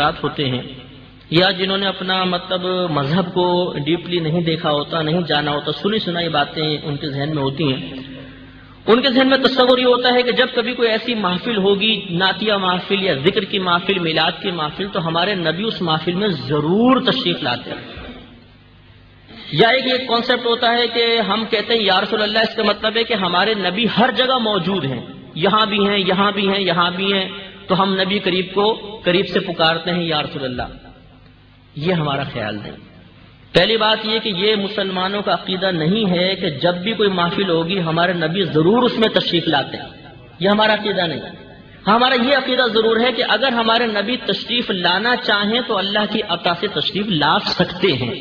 خیالات ہوتے ہیں یا جنہوں نے اپنا مطلب مذہب کو ڈیپلی نہیں دیکھا ہوتا، نہیں جانا ہوتا، سنی سنائی باتیں ان کے ذہن میں ہوتی ہیں، ان کے ذہن میں تصور یہ ہوتا ہے کہ جب کبھی کوئی ایسی محفل ہوگی، نعتیہ محفل یا ذکر کی محفل، میلاد کی محفل، تو ہمارے نبی اس محفل میں ضرور تشریف لاتے ہیں۔ یا ایک کانسیپٹ ہوتا ہے کہ ہم کہتے ہیں یا رسول اللہ، اس کا مطلب ہے کہ ہمارے نبی ہر جگہ موجود ہیں، یہاں بھی ہیں، یہاں بھی ہیں، یہاں بھی ہیں، تو ہم نبی قریب سے پکارتے ہیں یا رسول اللہ۔ یہ ہمارا خیال نہیں۔ پہلی بات یہ کہ یہ مسلمانوں کا عقیدہ نہیں ہے کہ جب بھی کوئی محفل ہوگی ہمارے نبی ضرور اس میں تشریف لاتے ہیں، یہ ہمارا عقیدہ نہیں۔ ہمارا یہ عقیدہ ضرور ہے کہ اگر ہمارے نبی تشریف لانا چاہیں تو اللہ کی عطا سے تشریف لا سکتے ہیں۔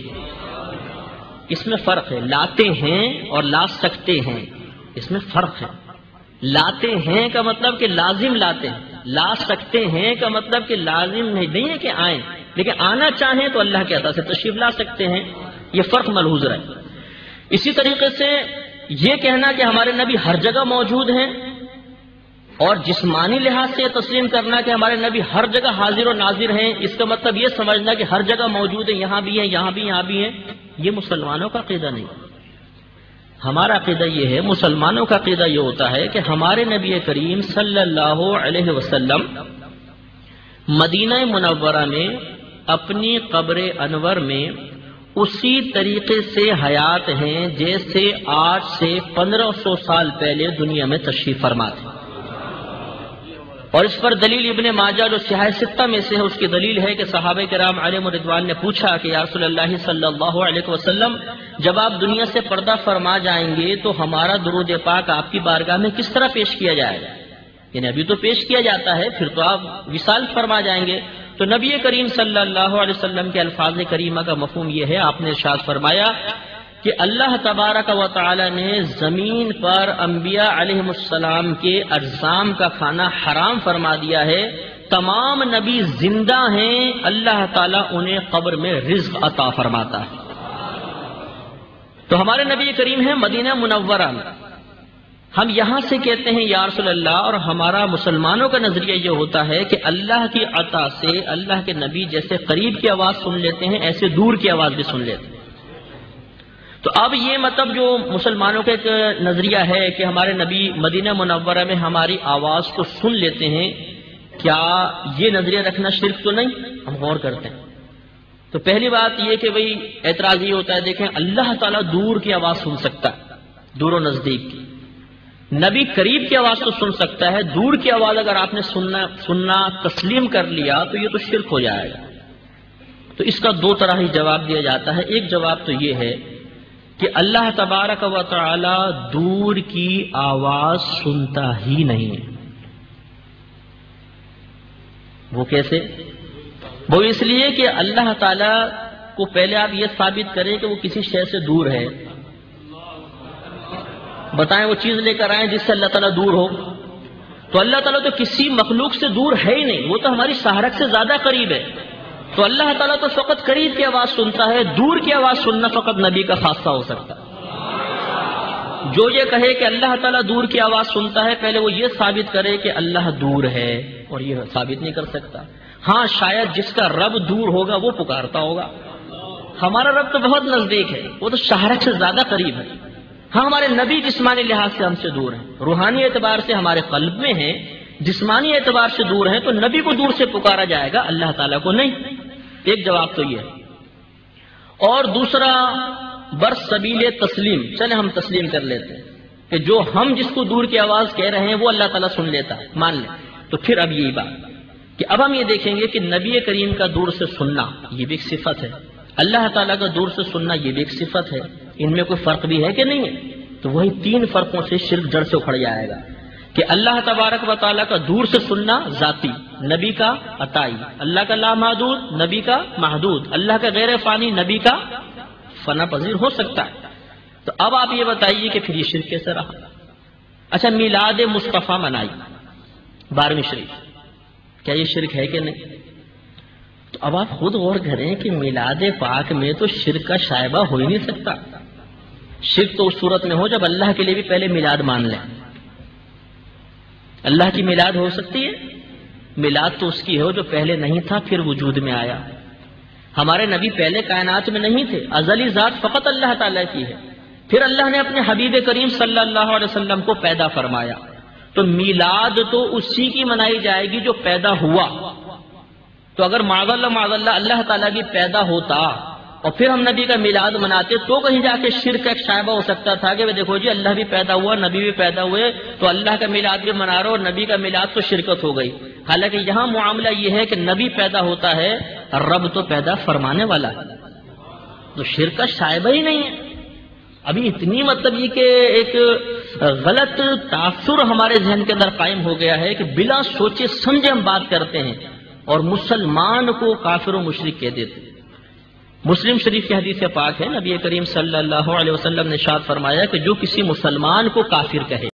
اس میں فرق ہے، لاتے ہیں اور لا سکتے ہیں، اس میں فرق ہے۔ لاتے ہیں کا مطلب کہ لازم لاتے ہیں، لا سکتے ہیں کا مطلب کہ لازم نہیں ہے کہ آئیں، لیکن آنا چاہیں تو اللہ کے عطا سے تشریف لا سکتے ہیں، یہ فرق ملحوظ ہے۔ اسی طریقے سے یہ کہنا کہ ہمارے نبی ہر جگہ موجود ہیں اور جسمانی لحاظ سے تسلیم کرنا کہ ہمارے نبی ہر جگہ حاضر و ناظر ہیں، اس کا مطلب یہ سمجھنا کہ ہر جگہ موجود ہیں، یہاں بھی ہیں، یہاں بھی، یہاں بھی ہیں، یہ مسلمانوں کا عقیدہ نہیں۔ ہمارا عقیدہ یہ ہے، مسلمانوں کا عقیدہ یہ ہوتا ہے کہ ہمارے نبی کریم صلی اللہ علیہ وسلم مدینہ منورہ میں اپنی قبر انور میں اسی طریقے سے حیات ہیں جیسے آج سے 1500 سال پہلے دنیا میں تشریف فرما تھے۔ اور اس پر دلیل ابن ماجہ جو صحاح ستہ میں سے ہے، اس کی دلیل ہے کہ صحابہ کرام علیہم رضوان نے پوچھا کہ یا رسول اللہ صلی اللہ علیہ وسلم، جب آپ دنیا سے پردہ فرما جائیں گے تو ہمارا درود پاک آپ کی بارگاہ میں کس طرح پیش کیا جائے گا؟ یعنی ابھی تو پیش کیا جاتا ہے، پھر تو آپ وصال فرما جائیں گے۔ تو نبی کریم صلی اللہ علیہ وسلم کے الفاظ کریمہ کا مفہوم یہ ہے، آپ نے ارشاد فرمایا کہ اللہ تبارک و تعالی نے زمین پر انبیاء علیہم السلام کے اجسام کا کھانا حرام فرما دیا ہے، تمام نبی زندہ ہیں، اللہ تعالیٰ انہیں قبر میں رزق عطا فرماتا ہے۔ تو ہمارے نبی کریم ہیں مدینہ منورہ میں، ہم یہاں سے کہتے ہیں یا رسول اللہ، اور ہمارا مسلمانوں کا نظریہ یہ ہوتا ہے کہ اللہ کی عطا سے اللہ کے نبی جیسے قریب کی آواز سن لیتے ہیں، ایسے دور کی آواز بھی سن لیتے ہیں۔ تو اب یہ مطلب جو مسلمانوں کا ایک نظریہ ہے کہ ہمارے نبی مدینہ منورہ میں ہماری آواز کو سن لیتے ہیں، کیا یہ نظریہ رکھنا شرک تو نہیں؟ ہم غور کرتے ہیں۔ تو پہلی بات یہ کہ بھئی اعتراض یہ ہوتا ہے، دیکھیں اللہ تعالیٰ دور کی آواز سن سکتا ہے، دور و نزدیک کی، نبی قریب کی آواز تو سن سکتا ہے، دور کی آواز اگر آپ نے سننا تسلیم کر لیا تو یہ تو شرک ہو جائے گا۔ تو اس کا دو طرح ہی جواب دیا جاتا ہے۔ ایک جواب تو یہ ہے کہ اللہ تبارک و تعالی دور کی آواز سنتا ہی نہیں ہے۔ وہ کیسے؟ وہ اس لیے کہ اللہ تعالیٰ کو پہلے آپ یہ ثابت کریں کہ وہ کسی شے سے دور ہے، بتائیں وہ چیز لے کر آئیں جس سے اللہ تعالیٰ دور ہو۔ تو اللہ تعالیٰ تو کسی مخلوق سے دور ہے ہی نہیں، وہ تو ہماری سہارک سے زیادہ قریب ہے۔ تو اللہ تعالیٰ تو فقط قریب کی آواز سنتا ہے، دور کی آواز سننا فقط نبی کا خاصہ ہو سکتا ہے۔ جو یہ کہے کہ اللہ تعالیٰ دور کی آواز سنتا ہے، پہلے وہ یہ ثابت کرے کہ اللہ دور ہے، اور یہ ثابت نہیں کر سکتا۔ ہاں شاید جس کا رب دور ہوگا وہ پکارتا ہوگا، ہمارا رب تو بہت نزدیک ہے، وہ تو شہرک سے زیادہ قریب ہے۔ ہاں ہمارے نبی جسمانی لحاظ سے ہم سے دور ہیں، روحانی اعتبار سے ہمارے قلب میں ہیں، جسمانی اعتبار سے دور ہیں، تو نبی کو دور سے پکارا جائے گا، اللہ تعالیٰ کو نہیں۔ ایک جواب تو یہ ہے۔ اور دوسرا برسبیل تسلیم، چلے ہم تسلیم کر لیتے ہیں کہ جو ہم جس کو دور کی آواز کہہ رہے ہیں وہ اللہ تعالیٰ سن لیتا ہے، مان لیں۔ تو پھر اب یہی بات کہ اب ہم یہ دیکھیں گے کہ نبی کریم کا دور سے سننا یہ بھی ایک صفت ہے، اللہ تعالیٰ کا دور سے سننا یہ بھی ایک صفت ہے، ان میں کوئی فرق بھی ہے کہ نہیں ہے؟ تو وہی تین فرقوں سے شرک جڑ سے اکھڑ جائے گا کہ اللہ تبارک و تعالیٰ کا دور سے سننا ذاتی، نبی کا عطائی، اللہ کا لامحدود، نبی کا محدود، اللہ کا غیر فانی، نبی کا فنا پذیر ہو سکتا ہے۔ تو اب آپ یہ بتائیے کہ پھر یہ شرک کیسے رہا؟ اچھا میلاد مصطفیٰ منائی 12ویں شریف، کیا یہ شرک ہے کہ نہیں؟ تو اب آپ خود غور کریں کہ میلاد پاک میں تو شرک کا شائبہ ہو ہی نہیں سکتا۔ شرک تو اس صورت میں ہو جب اللہ کے لیے بھی پہلے میلاد مان لیں۔ اللہ کی میلاد ہو سکتی ہے؟ میلاد تو اس کی ہے جو پہلے نہیں تھا پھر وجود میں آیا. ہمارے نبی پہلے کائنات میں نہیں تھے، ازلی ذات فقط اللہ تعالیٰ کی ہے. پھر اللہ نے اپنے حبیب کریم صلی اللہ علیہ وسلم کو پیدا فرمایا. تو میلاد تو اسی کی منائی جائے گی جو پیدا ہوا. تو اگر معاذ اللہ اللہ تعالیٰ بھی پیدا ہوتا اور پھر ہم نبی کا میلاد مناتے تو کہیں جا کے شرک ایک شائبہ ہو سکتا تھا کہ دیکھو جی اللہ بھی پیدا ہوا، نبی بھی پیدا ہوئے، تو اللہ کا میلاد بھی منا رہے اور نبی کا میلاد تو شرکت ہو گئی. حالانکہ یہاں معاملہ یہ ہے کہ نبی پیدا ہوتا ہے، رب تو پیدا فرمانے والا ہے، تو شرک کا شائبہ ہی نہیں ہے. ابھی اتنی مطلب یہ کہ ایک غلط تاثر ہمارے ذہن کے اندر قائم ہو گیا ہے کہ بلا سوچے سمجھے ہم بات کرتے ہیں اور مسلمان کو کافر و مشرک کہہ دیتے. مسلم شریف کی حدیث پاک ہے، نبی کریم صلی اللہ علیہ وسلم نے ارشاد فرمایا کہ جو کسی مسلمان کو کافر کہے